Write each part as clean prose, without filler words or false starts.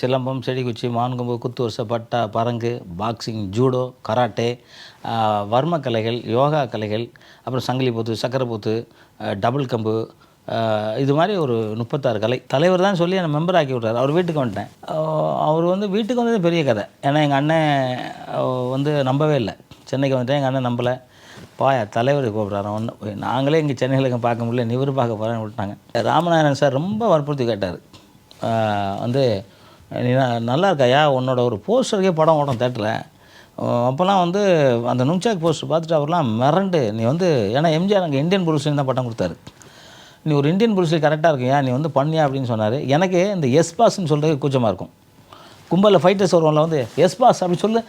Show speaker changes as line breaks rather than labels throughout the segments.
சிலம்பம், செடிக்குச்சி, மான்கொம்பு, குத்துவரிசை, பட்டா, பரங்கு, boxing, judo, karate, வர்ம கலைகள், யோகா கலைகள், அப்புறம் சங்கிலி போத்து, சக்கரை போத்து, டபுள் கம்பு, இது மாதிரி ஒரு 36 கலை. தலைவர் தான் சொல்லி என்னை மெம்பர் ஆக்கி விட்றாரு. அவர் வீட்டுக்கு வந்துட்டேன். அவர் வந்து வீட்டுக்கு வந்ததே பெரிய கதை. ஏன்னா எங்கள் அண்ணன் வந்து நம்பவே இல்லை. சென்னைக்கு வந்துட்டேன், எங்கள் அண்ணன் நம்பலை. பாயா தலைவர் கூப்பிட்றாரு. ஒன்று நாங்களே இங்கே சென்னையில் இங்கே பார்க்க முடியல, நீ இவர் பார்க்க போகிறேன்னு விட்டாங்க. ராமநாதன் சார் ரொம்ப வற்புறுத்தி கேட்டார். வந்து நீ நல்லா இருக்காயா, உன்னோட ஒரு போஸ்டருக்கே படம் ஓடும் தேட்டரில். அப்போல்லாம் வந்து அந்த நுங்சாக் போஸ்டர் பார்த்துட்டு அவர்லாம் மிரண்டு, நீ வந்து ஏன்னா எம்ஜிஆர் அங்கே இந்தியன் புருஷன் தான் பட்டம் கொடுத்தாரு. நீ ஒரு இந்தியன் புருஷன் கரெக்டாக இருக்கியா, நீ வந்து பண்ணியா அப்படின்னு சொன்னார். எனக்கு இந்த எஸ் பாஸ்ன்னு சொல்கிறது கூச்சமாக இருக்கும். கும்பலில் ஃபைட்டர்ஸ் வருவோம்ல, வந்து எஸ் பாஸ் அப்படி சொல்லு,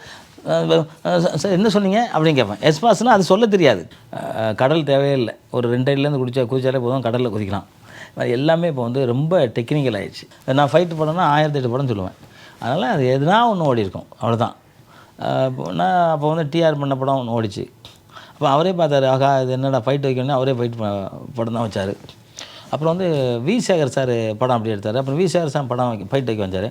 சார் என்ன சொன்னீங்க அப்படின்னு கேட்பேன். எஸ் பாஸ்னால் அது சொல்ல தெரியாது. கடல் தேவையே இல்லை, ஒரு 2 அடிலேருந்து குதிச்சாலே போதும், கடலில் குதிக்கலாம். எல்லாமே இப்போ வந்து ரொம்ப டெக்னிக்கல் ஆகிடுச்சு. நான் ஃபைட்டு படம்னா 1008 படம் சொல்லுவேன். அதனால் அது எதுனா ஒன்று ஓடி இருக்கும், அவ்வளோதான். நான் அப்போ வந்து டிஆர் பண்ண படம் ஒன்று ஓடிச்சு. அப்போ அவரே பார்த்தாரு, ஆகா இது என்னடா ஃபைட் வைக்கணும்னு அவரே ஃபைட் படம் தான் வச்சார். அப்புறம் வந்து வி சேகர் சார் படம் அப்படி எடுத்தார். அப்புறம் வி சேகர் சார் படம் ஃபைட் வைக்க வச்சார்.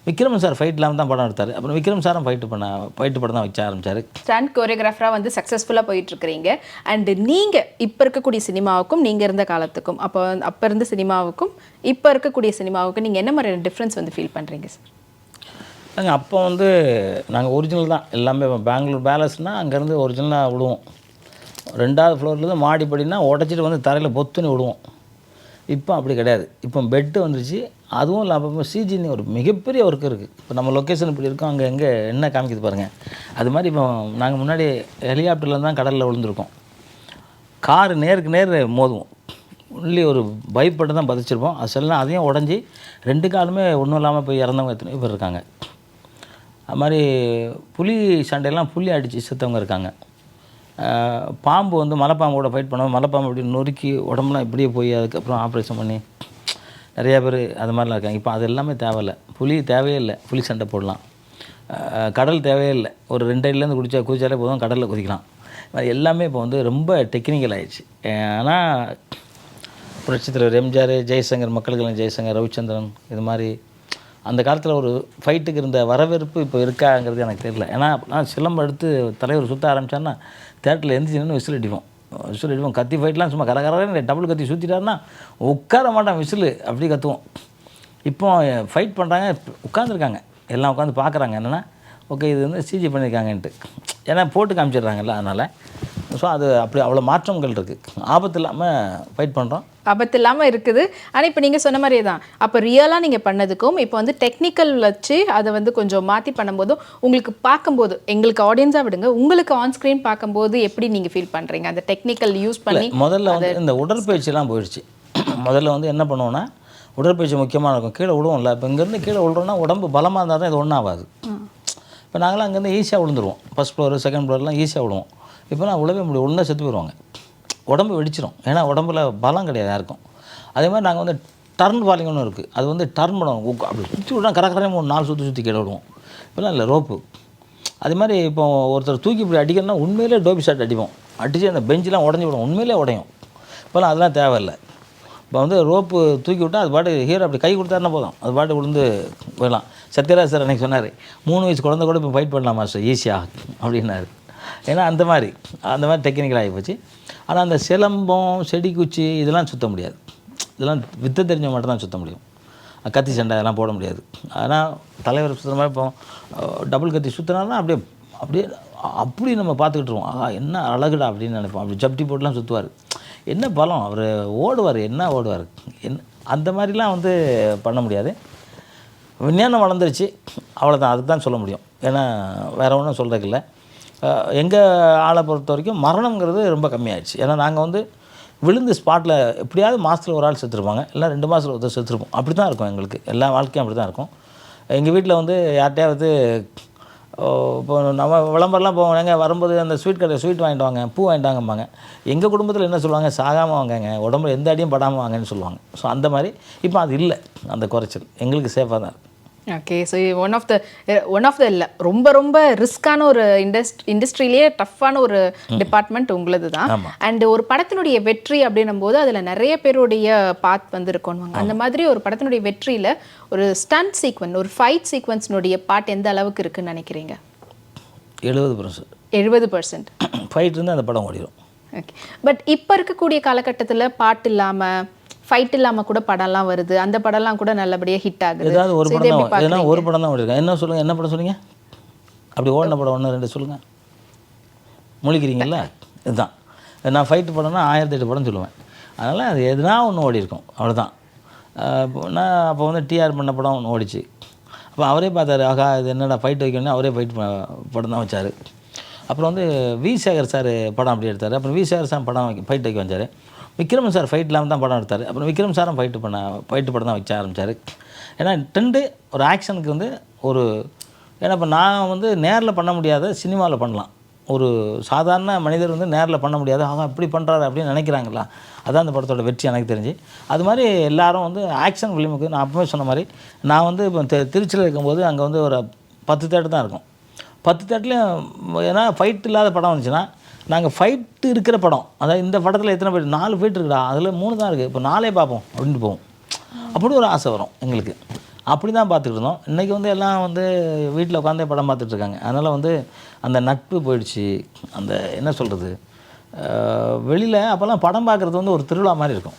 விக்ரம் சார் ஃபைட் இல்லாமல் தான் படம் எடுத்தார். அப்புறம் விக்ரம் சாரும் ஃபைட்டு படம் தான் வச்ச ஆரம்பித்தார்.
ஸ்டண்ட் கோரியோகிராஃபராக வந்து சக்ஸஸ்ஃபுல்லாக போயிட்டுருக்கிறீங்க. அண்டு நீங்கள் இப்போ இருக்கக்கூடிய சினிமாவுக்கும் நீங்கள் இருந்த காலத்துக்கும், அப்போ இருந்த சினிமாவுக்கும் இப்போ இருக்கக்கூடிய சினிமாவுக்கும் நீங்கள் என்ன மாதிரியான டிஃப்ரென்ஸ் வந்து ஃபீல் பண்ணுறீங்க சார்?
நாங்கள் அப்போ வந்து நாங்கள் ஒரிஜினல் தான் எல்லாமே. பெங்களூர் பேலஸ்னால் அங்கேருந்து ஒரிஜினலாக விடுவோம். 2வது ஃப்ளோர்லேருந்து மாடிப்படினா உடச்சிட்டு வந்து தரையில் பொத்துன்னு விடுவோம். இப்போ அப்படி கிடையாது. இப்போ பெட்டு வந்துருச்சு. அதுவும் இல்லாமல் இப்போ சிஜின்னு ஒரு மிகப்பெரிய ஒர்க் இருக்குது. இப்போ நம்ம லொக்கேஷன் இப்படி இருக்கோம், அங்கே எங்கே என்ன காமிக்குது பாருங்கள். அது மாதிரி இப்போ நாங்கள் முன்னாடி ஹெலிகாப்டரில் தான் கடலில் விழுந்திருக்கோம். காரு நேருக்கு நேர் மோதுவோம். உள்ளே ஒரு பைப்பட்டு தான் பதிச்சிருப்போம். அது சொல்லலாம், அதையும் உடஞ்சி 2 காலுமே ஒன்றும் இல்லாமல் போய் இறந்தவங்க எத்தனை பேர் இருக்காங்க. அது மாதிரி புலி சண்டையெல்லாம் புலி அடித்து செத்தவங்க இருக்காங்க. பாம்பு வந்து மலைப்பாம்போட ஃபைட் பண்ணுவோம். மலைப்பாம்பு அப்படி நொறுக்கி உடம்புலாம் இப்படியே போய் அதுக்கப்புறம் ஆப்ரேஷன் பண்ணி நிறையா பேர் அது மாதிரிலாம் இருக்காங்க. இப்போ அது எல்லாமே தேவையில்லை. புலி தேவையே இல்லை, புலி சண்டை போடலாம். கடல் தேவையே இல்லை, ஒரு 2 அடிலேருந்து குதிச்சாலே போதும், கடலில் குதிக்கலாம். எல்லாமே இப்போ வந்து ரொம்ப டெக்னிக்கல் ஆகிடுச்சு. ஆனால் புரட்சித் தலைவர் எம்ஜிஆர், ஜெய்சங்கர், மக்களுக்கெல்லாம் ஜெய்சங்கர், ரவிச்சந்திரன், இது மாதிரி அந்த காலத்தில் ஒரு ஃபைட்டுக்கு இருந்த வரவேற்பு இப்போ இருக்காங்கிறது எனக்கு தெரியல. ஏன்னா நான் சிலம்பம் எடுத்து தலைவர் சுற்ற ஆரம்பித்தான்னா தேட்டரில் எந்திரிச்சின்னு விசில் அடிப்போம். கத்தி ஃபைட்லாம் சும்மா கரகரன்னு டபுள் கத்தி சுற்றிட்டாருன்னா உட்கார மாட்டான், விசில் அப்படி கற்றுவோம். இப்போ ஃபைட் பண்ணுறாங்க, உட்காந்துருக்காங்க, எல்லாம் உட்காந்து பார்க்குறாங்க. என்னென்னா ஓகே இது வந்து சிஜி பண்ணியிருக்காங்கன்ட்டு, ஏன்னா போட்டு காமிச்சிடுறாங்கல்ல. அதனால் ஸோ அது அப்படி அவ்வளோ மாற்றங்கள் இருக்குது. ஆபத்து இல்லாமல் ஃபைட் பண்ணுறோம்,
ஆபத்து இல்லாமல் இருக்குது. ஆனால் இப்போ நீங்கள் சொன்ன மாதிரியே தான், அப்போ ரியலாக நீங்கள் பண்ணதுக்கும் இப்போ வந்து டெக்னிக்கல் வச்சு அதை வந்து கொஞ்சம் மாற்றி பண்ணும்போதும் உங்களுக்கு பார்க்கும்போது, எங்களுக்கு ஆடியன்ஸாக விடுங்க, உங்களுக்கு ஆன் ஸ்க்ரீன் பார்க்கும்போது எப்படி நீங்கள் ஃபீல் பண்ணுறீங்க அந்த டெக்னிக்கல் யூஸ் பண்ணி?
முதல்ல வந்து இந்த உடற்பயிற்சிலாம் போயிடுச்சு. முதல்ல வந்து என்ன பண்ணுவோன்னா, உடற்பயிற்சி முக்கியமாக இருக்கும். கீழே விடுவோம்ல, இப்போ இங்கேருந்து கீழே விழுறோன்னா உடம்பு பலமாக இருந்தால் தான் இது ஒன்றும் ஆகாது. இப்போ நாங்களாம் அங்கேருந்து ஈஸியாக விழுந்துருவோம். ஃபஸ்ட் ஃப்ளோர், செகண்ட் ஃப்ளோர்லாம் ஈஸியாக விடுவோம். இப்போ நான் விழவே முடியும், ஒன்றா செத்து போயிடுவாங்க, உடம்பு வெடிச்சிடும். ஏன்னா உடம்புல பலம் கிடையாது யாருக்கும். அதே மாதிரி நாங்கள் வந்து டர்ன் ஃபாலிங் ஒன்று இருக்குது. அது வந்து டர்ன் பண்ணுவோம், அப்படி சுற்றி விட்டா கரெக்டாக ஒரு 4 சுற்றி கீழே விடுவோம். இப்போலாம் இல்லை, ரோப்பு. அதே மாதிரி இப்போ ஒருத்தர் தூக்கி இப்படி அடிக்கணும்னா உண்மையிலே டோபி ஷாட் அடிப்போம். அடித்து அந்த பெஞ்செலாம் உடஞ்சி விடும், உண்மையிலே உடையும். இப்போலாம் அதெல்லாம் தேவையில்லை. இப்போ வந்து ரோப்பு தூக்கி விட்டால் அது பாட்டு ஹீரோ அப்படி கை கொடுத்தாருன்னா போதும், அது பாட்டு விழுந்து போயிடலாம். சத்யராஜ் சார் அன்றைக்கி சொன்னார், 3 வயசு குழந்தை கூட இப்போ ஃபைட் பண்ணலாம் மாஸ்டர் ஈஸியாக அப்படின்னாரு. ஏன்னா அந்த மாதிரி டெக்னிக்கல் ஆகி போச்சு. ஆனால் அந்த சிலம்பம், செடிக்குச்சி இதெல்லாம் சுற்ற முடியாது. இதெல்லாம் வித்த தெரிஞ்ச மட்டும் தான் சுற்ற முடியும். கத்தி சண்டை அதெல்லாம் போட முடியாது. ஆனால் தலைவர் சுற்றுற மாதிரி இப்போ டபுள் கத்தி சுற்றினாலும் அப்படி நம்ம பார்த்துக்கிட்டுருவோம். என்ன அழகுடா அப்படின்னு நினைப்போம். அப்படி ஜப்டி போட்டுலாம் சுற்றுவார். என்ன பலம், அவர் ஓடுவார், அந்த மாதிரிலாம் வந்து பண்ண முடியாது. விஞ்ஞானம் வளர்ந்துருச்சு, அவ்வளோதான், அதுக்கு தான் சொல்ல முடியும். ஏன்னா வேறு ஒன்றும் சொல்கிறதுக்கு இல்லை. எங்கள் ஆளை பொறுத்த வரைக்கும் மரணங்கிறது ரொம்ப கம்மியாகிடுச்சு. ஏன்னா நாங்கள் வந்து விழுந்து ஸ்பாட்டில் எப்படியாவது மாதத்தில் ஒரு ஆள் செத்துருப்பாங்க, இல்லை 2 மாதத்தில் ஒருத்தர் செத்துருப்போம். அப்படி தான் இருக்கும் எங்களுக்கு, எல்லா வாழ்க்கையும் அப்படி தான் இருக்கும். எங்கள் வீட்டில் வந்து யார்கிட்டையாவது இப்போ நம்ம விளம்பரம்லாம் போவோம், எங்கே வரும்போது அந்த ஸ்வீட் கடையில் ஸ்வீட் வாங்கிட்டு வாங்க, பூ வாங்கிட்டு வாங்கம்பாங்க. எங்கள் குடும்பத்தில் என்ன சொல்லுவாங்க, சாகாமல் வாங்கங்க, உடம்புல எந்த அடியும் படாமல் வாங்கன்னு சொல்லுவாங்க. ஸோ அந்த மாதிரி இப்போ அது இல்லை, அந்த குறைச்சல் எங்களுக்கு சேஃபாக தான் இருக்குது.
Okay, so one of the இல்லை ரொம்ப ரொம்ப ரிஸ்கான ஒரு இண்டஸ்ட்ரியிலேயே டஃப்பான ஒரு டிபார்ட்மெண்ட் உங்களது தான். அண்ட் ஒரு படத்தினுடைய வெற்றி அப்படின்னும் போது அதில் நிறைய பேருடைய பாத் வந்து இருக்கணுவாங்க. அந்த மாதிரி ஒரு படத்தினுடைய வெற்றியில் ஒரு ஸ்டண்ட் சீக்வன்ஸ், ஒரு ஃபைட் சீக்வன்ஸினுடைய பாட் எந்த அளவுக்கு இருக்குன்னு நினைக்கிறீங்க?
70%.
70%
ஃபைட் இருந்தால் அந்த படம் ஓடிடும்.
ஓகே, பட் இப்போ இருக்கக்கூடிய காலகட்டத்தில் பாட்டு இல்லாமல் ஃபைட் இல்லாமல் கூட படம்லாம் வருது. அந்த படம்லாம் கூட நல்லபடியாக ஹிட் ஆகுது.
ஏதாவது ஒரு படம் தான், ஏன்னா ஒரு படம் தான் ஓடிருக்கேன். என்ன சொல்லுங்கள், என்ன படம் சொன்னீங்க? அப்படி ஓடின படம் 1 2 சொல்லுங்கள். முழிக்கிறீங்களா? இதுதான் நான் ஃபைட்டு படம்னா 1008 படம் சொல்லுவேன். அதனால் அது எதுனா ஒன்று ஓடி இருக்கும், அவ்வளோதான். நான் அப்போ வந்து டிஆர் பண்ண படம் ஒன்று ஓடிச்சு. அப்போ அவரே பார்த்தாரு, ஆகா இது என்னடா ஃபைட் வைக்கணும்னு அவரே ஃபைட் படம் தான் வச்சார். அப்புறம் வந்து வி சேகர் சார் படம் அப்படி எடுத்தார். அப்புறம் வி சேகர் சார் படம் ஃபைட் வைக்க வச்சார். விக்ரம் சார் ஃபைட் இல்லாமல் தான் படம் எடுத்தார். அப்புறம் விக்ரம் சாரும் ஃபைட்டு படம் தான் வைக்க ஆரம்பித்தார். ஏன்னா ட்ரெண்டு ஒரு ஆக்ஷனுக்கு வந்து ஒரு, ஏன்னா இப்போ நான் வந்து நேரில் பண்ண முடியாத சினிமாவில் பண்ணலாம். ஒரு சாதாரண மனிதர் வந்து நேரில் பண்ண முடியாது, ஆக அப்படி பண்ணுறாரு அப்படின்னு நினைக்கிறாங்களா, அதான் அந்த படத்தோட வெற்றி எனக்கு தெரிஞ்சு. அது மாதிரி எல்லாரும் வந்து ஆக்ஷன் ஃபிலிமுக்கு, நான் அப்பவே சொன்ன மாதிரி, நான் வந்து இப்போ திருச்சியில் இருக்கும்போது அங்கே வந்து ஒரு 10 தேட்டர் தான் இருக்கும். 10 தேட்டர்லையும் ஏன்னா ஃபைட் இல்லாத படம் வந்துச்சுன்னா நாங்கள் ஃபைட்டு இருக்கிற படம், அதாவது இந்த படத்தில் எத்தனை ஃபைட், 4 ஃபைட் இருக்குடா, அதில் 3 தான் இருக்குது, இப்போ 4 பார்ப்போம் அப்படின்ட்டு போவோம். அப்படி ஒரு ஆசை வரும் எங்களுக்கு. அப்படி தான் பார்த்துக்கிட்டு இருந்தோம். இன்றைக்கி வந்து எல்லாம் வந்து வீட்டில் உட்காந்தே படம் பார்த்துட்ருக்காங்க. அதனால் வந்து அந்த நட்பு போயிடுச்சு. அந்த என்ன சொல்கிறது, வெளியில் அப்போல்லாம் படம் பார்க்குறது வந்து ஒரு திருவிழா மாதிரி இருக்கும்.